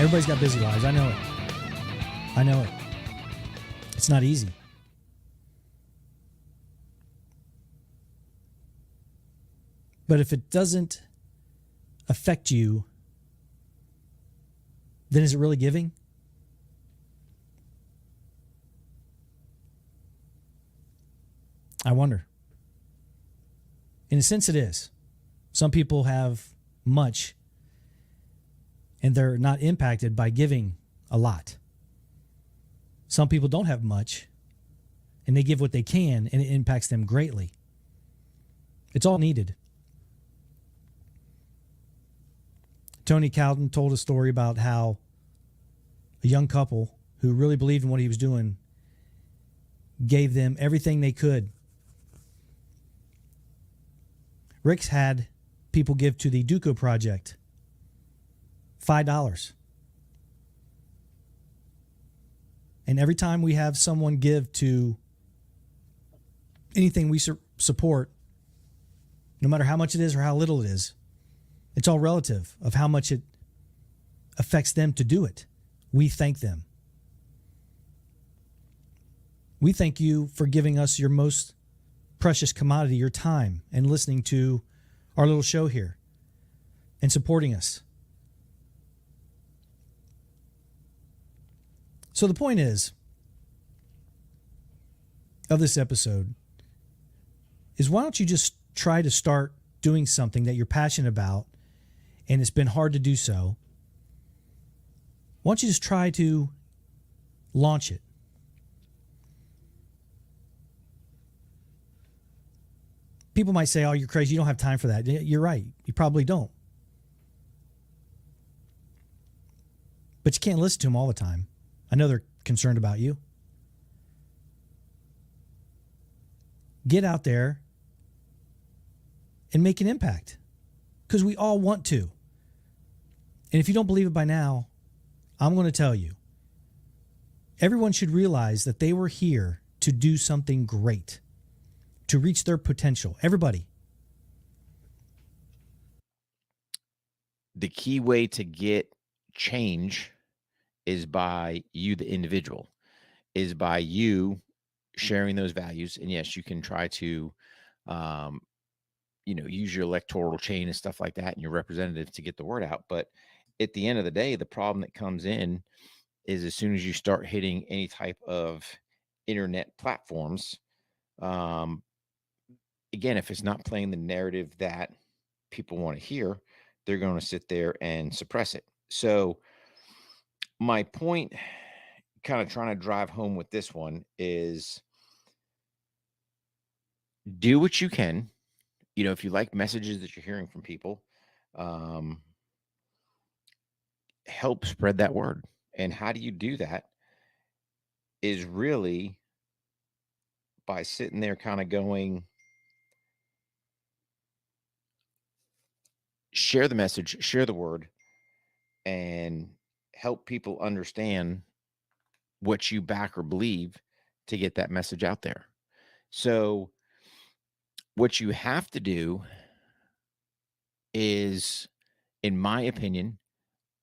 Everybody's got busy lives. I know it. I know it. It's not easy. But if it doesn't affect you, then is it really giving? I wonder. In a sense, it is. Some people have much, and they're not impacted by giving a lot. Some people don't have much, and they give what they can, and it impacts them greatly. It's all needed. Tony Cowden told a story about how a young couple who really believed in what he was doing gave them everything they could. Rick's had people give to the Duco Project $5. And every time we have someone give to anything we support, no matter how much it is or how little it is, it's all relative of how much it affects them to do it. We thank them. We thank you for giving us your most precious commodity, your time, and listening to our little show here and supporting us. So the point is, of this episode, is why don't you just try to start doing something that you're passionate about, and it's been hard to do so. Why don't you just try to launch it? People might say, oh, you're crazy. You don't have time for that. You're right. You probably don't. But you can't listen to them all the time. I know they're concerned about you. Get out there and make an impact, because we all want to. And if you don't believe it by now, I'm going to tell you. Everyone should realize that they were here to do something great, to reach their potential. Everybody. The key way to get change is by you, the individual, is by you sharing those values. And yes, you can try to, use your electoral chain and stuff like that and your representatives to get the word out. But at the end of the day, the problem that comes in is as soon as you start hitting any type of internet platforms, again, if it's not playing the narrative that people want to hear, they're going to sit there and suppress it. So my point, kind of trying to drive home with this one, is do what you can. If you like messages that you're hearing from people, help spread that word. And how do you do that is really by sitting there kind of going, share the message, share the word, and help people understand what you back or believe to get that message out there. So what you have to do is, in my opinion,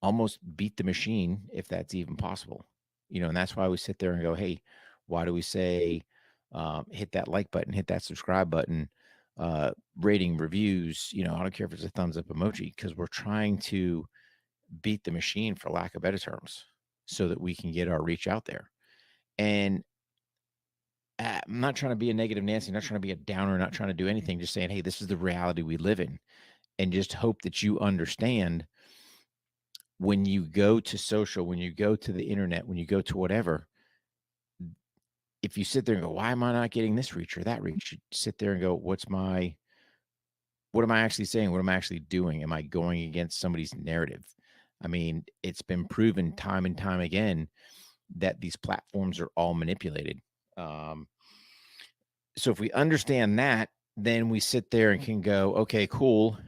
almost beat the machine, if that's even possible. And that's why we sit there and go, hey, why do we say hit that like button, hit that subscribe button, rating, reviews, I don't care if it's a thumbs up emoji, because we're trying to beat the machine, for lack of better terms, so that we can get our reach out there. And I'm not trying to be a negative Nancy, not trying to be a downer, not trying to do anything, just saying, hey, this is the reality we live in. And just hope that you understand, when you go to social, when you go to the internet, when you go to whatever, if you sit there and go, why am I not getting this reach or that reach? You sit there and go, what am I actually saying? What am I actually doing? Am I going against somebody's narrative? I mean, it's been proven time and time again that these platforms are all manipulated. So if we understand that, then we sit there and can go, okay, cool.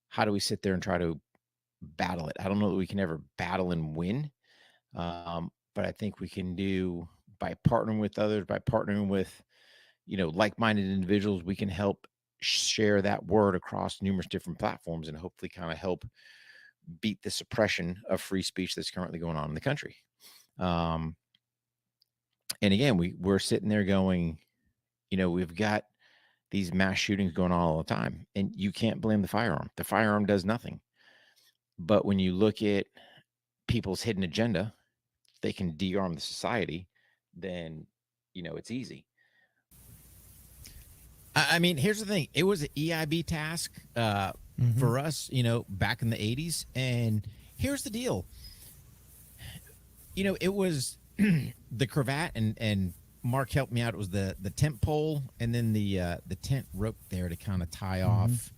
How do we sit there and try to battle it? I don't know that we can ever battle and win. But I think we can do by partnering with others, by partnering with, like-minded individuals, we can help share that word across numerous different platforms and hopefully kind of help beat the suppression of free speech that's currently going on in the country. And again, we're sitting there going, we've got these mass shootings going on all the time, and you can't blame the firearm. The firearm does nothing. But when you look at people's hidden agenda, they can de-arm the society, then, it's easy. I mean, here's the thing. It was an EIB task for us, back in the 80s. And here's the deal. It was the cravat and Mark helped me out. It was the tent pole and then the tent rope there to kind of tie off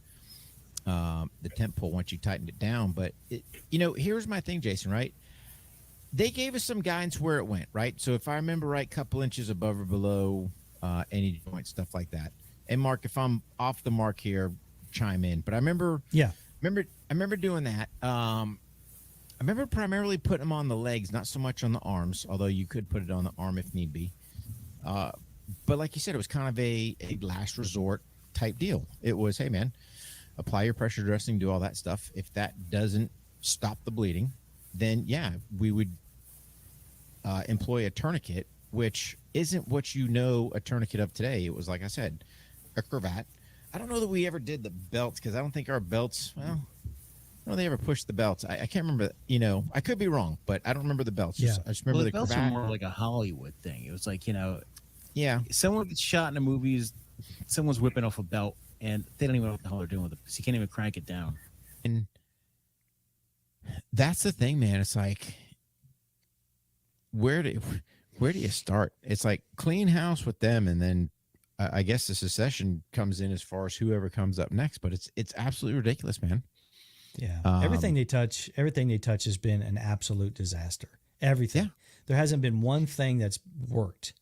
the tent pole once you tightened it down. But, here's my thing, Jason, right? They gave us some guidance where it went, right? So if I remember right, couple inches above or below any joint, stuff like that. And Mark, if I'm off the mark here, chime in. But I remember doing that. I remember primarily putting them on the legs, not so much on the arms, although you could put it on the arm if need be. But like you said, it was kind of a last resort type deal. It was, hey, man, apply your pressure dressing, do all that stuff. If that doesn't stop the bleeding, then, yeah, we would employ a tourniquet, which isn't what a tourniquet of today. It was, like I said, a cravat. I don't know that we ever did the belts because I don't think our belts, I don't know they ever pushed the belts. I can't remember, I could be wrong, but I don't remember the belts. Yeah. I just remember the belts cravat. are more like a Hollywood thing. It was like, Yeah. someone gets shot in the movies, someone's whipping off a belt, and they don't even know what the hell they're doing with it because you can't even crank it down. And that's the thing, man. It's like, where do you start? It's like clean house with them, and then I guess the secession comes in as far as whoever comes up next. But it's absolutely ridiculous, man. Yeah, everything they touch has been an absolute disaster. Everything. Yeah. There hasn't been one thing that's worked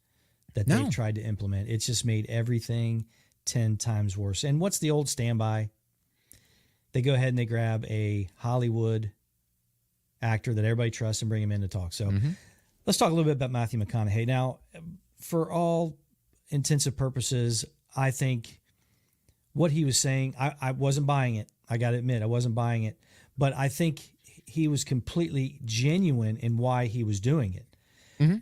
that they've tried to implement. It's just made everything 10 times worse. And what's the old standby? They go ahead and they grab a Hollywood actor that everybody trusts and bring him in to talk. So let's talk a little bit about Matthew McConaughey. Now, for all intensive purposes, I think what he was saying, I wasn't buying it. I got to admit, I wasn't buying it. But I think he was completely genuine in why he was doing it. Mm-hmm.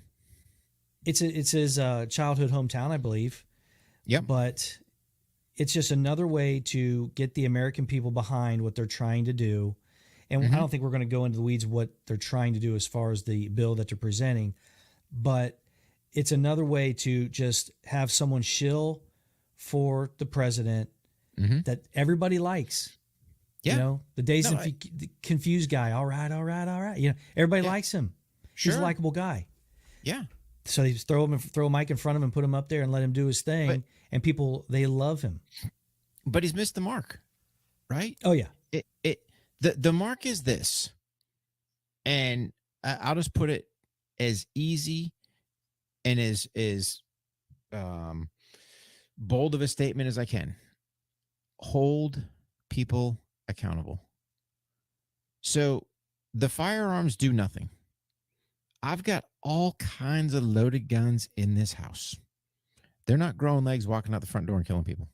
It's his childhood hometown, I believe. Yep. But it's just another way to get the American people behind what they're trying to do. And I don't think we're going to go into the weeds of what they're trying to do as far as the bill that they're presenting. But it's another way to just have someone shill for the president that everybody likes. Yeah. The Dazed and Confused guy. All right. Everybody likes him. Sure. He's a likable guy. Yeah. So they just throw a mic in front of him and put him up there and let him do his thing. And people, they love him. But he's missed the mark, right? Oh, yeah. The mark is this. And I'll just put it as easy and as bold of a statement as I can. Hold people accountable. So the firearms do nothing. I've got all kinds of loaded guns in this house. They're not growing legs walking out the front door and killing people.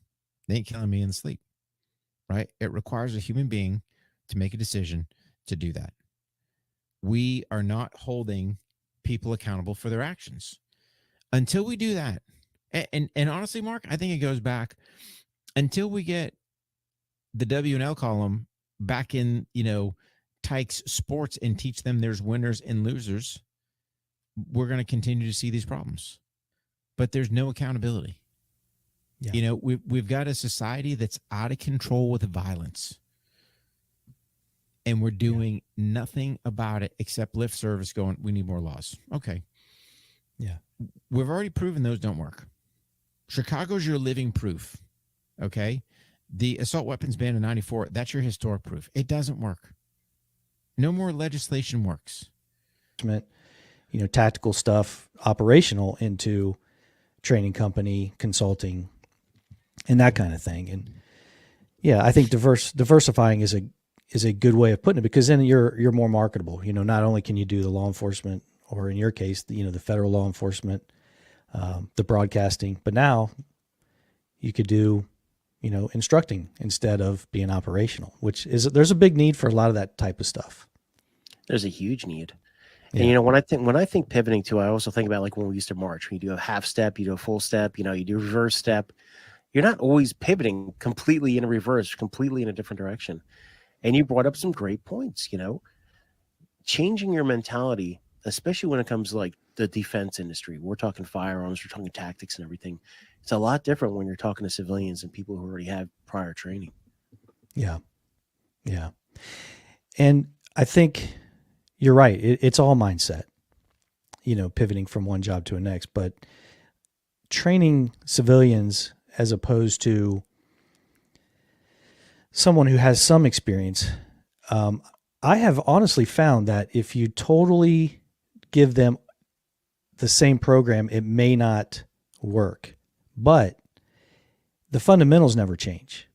They ain't killing me in the sleep, right? It requires a human being to make a decision to do that. We are not holding people accountable for their actions. Until we do that, and honestly, Mark, I think it goes back until we get the W&L column back in, Tykes sports and teach them there's winners and losers, we're going to continue to see these problems. But there's no accountability. Yeah. We've got a society that's out of control with violence. And we're doing nothing about it except lip service going, we need more laws. Okay. Yeah. We've already proven those don't work. Chicago's your living proof. Okay. The assault weapons ban in 94, that's your historic proof. It doesn't work. No more legislation works. Tactical stuff, operational into training company, consulting. and that kind of thing. And yeah, I think diversifying is a good way of putting it, because then you're more marketable. You know, not only can you do the law enforcement, or in your case, the federal law enforcement, the broadcasting, but now you could do, instructing instead of being operational, there's a big need for a lot of that type of stuff. There's a huge need. Yeah. And when I think pivoting too, I also think about like when we used to march. You do a half step, you do a full step, you do a reverse step. You're not always pivoting completely in a reverse, completely in a different direction. And you brought up some great points, changing your mentality, especially when it comes to like the defense industry. We're talking firearms, we're talking tactics and everything. It's a lot different when you're talking to civilians and people who already have prior training. Yeah. Yeah. And I think you're right. It's all mindset, pivoting from one job to the next, but training civilians as opposed to someone who has some experience. I have honestly found that if you totally give them the same program, it may not work, but the fundamentals never change.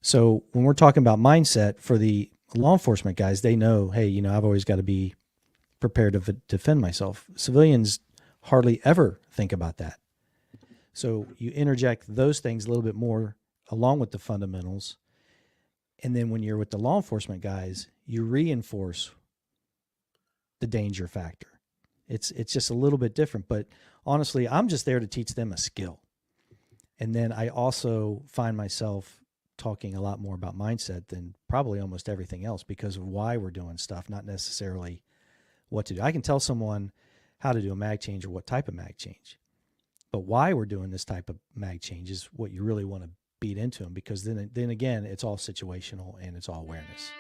So when we're talking about mindset for the law enforcement guys, they know, hey, I've always got to be prepared to defend myself. Civilians hardly ever think about that. So you interject those things a little bit more along with the fundamentals. And then when you're with the law enforcement guys, you reinforce the danger factor. It's just a little bit different, but honestly, I'm just there to teach them a skill. And then I also find myself talking a lot more about mindset than probably almost everything else, because of why we're doing stuff, not necessarily what to do. I can tell someone how to do a mag change or what type of mag change, but why we're doing this type of mag change is what you really want to beat into them, because then again, it's all situational and it's all awareness.